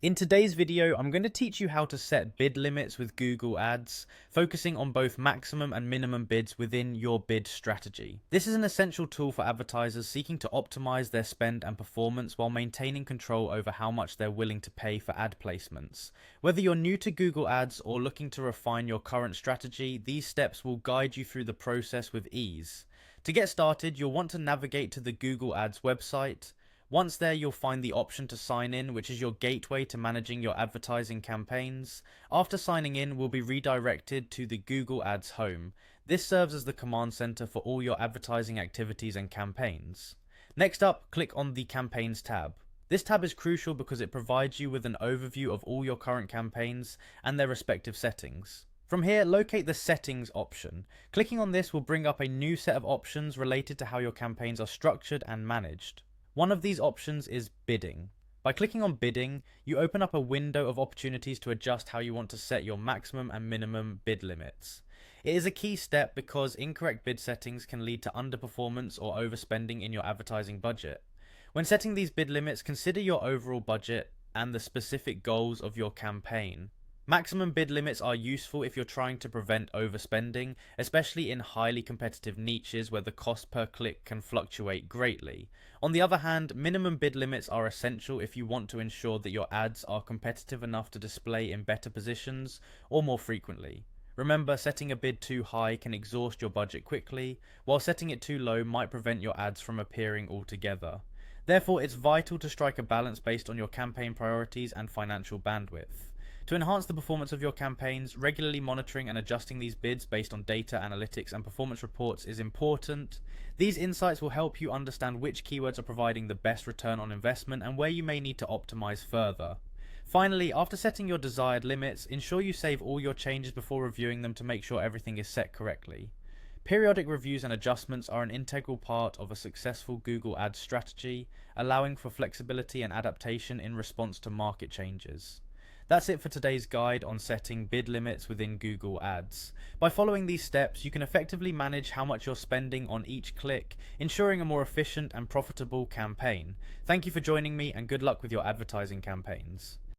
In today's video, I'm going to teach you how to set bid limits with Google Ads, focusing on both maximum and minimum bids within your bid strategy. This is an essential tool for advertisers seeking to optimize their spend and performance while maintaining control over how much they're willing to pay for ad placements. Whether you're new to Google Ads or looking to refine your current strategy, these steps will guide you through the process with ease. To get started, you'll want to navigate to the Google Ads website. Once there, you'll find the option to sign in, which is your gateway to managing your advertising campaigns. After signing in, we'll be redirected to the Google Ads home. This serves as the command center for all your advertising activities and campaigns. Next up, click on the Campaigns tab. This tab is crucial because it provides you with an overview of all your current campaigns and their respective settings. From here, locate the Settings option. Clicking on this will bring up a new set of options related to how your campaigns are structured and managed. One of these options is bidding. By clicking on bidding, you open up a window of opportunities to adjust how you want to set your maximum and minimum bid limits. It is a key step because incorrect bid settings can lead to underperformance or overspending in your advertising budget. When setting these bid limits, consider your overall budget and the specific goals of your campaign. Maximum bid limits are useful if you're trying to prevent overspending, especially in highly competitive niches where the cost per click can fluctuate greatly. On the other hand, minimum bid limits are essential if you want to ensure that your ads are competitive enough to display in better positions or more frequently. Remember, setting a bid too high can exhaust your budget quickly, while setting it too low might prevent your ads from appearing altogether. Therefore, it's vital to strike a balance based on your campaign priorities and financial bandwidth. To enhance the performance of your campaigns, regularly monitoring and adjusting these bids based on data analytics and performance reports is important. These insights will help you understand which keywords are providing the best return on investment and where you may need to optimize further. Finally, after setting your desired limits, ensure you save all your changes before reviewing them to make sure everything is set correctly. Periodic reviews and adjustments are an integral part of a successful Google Ads strategy, allowing for flexibility and adaptation in response to market changes. That's it for today's guide on setting bid limits within Google Ads. By following these steps, you can effectively manage how much you're spending on each click, ensuring a more efficient and profitable campaign. Thank you for joining me and good luck with your advertising campaigns.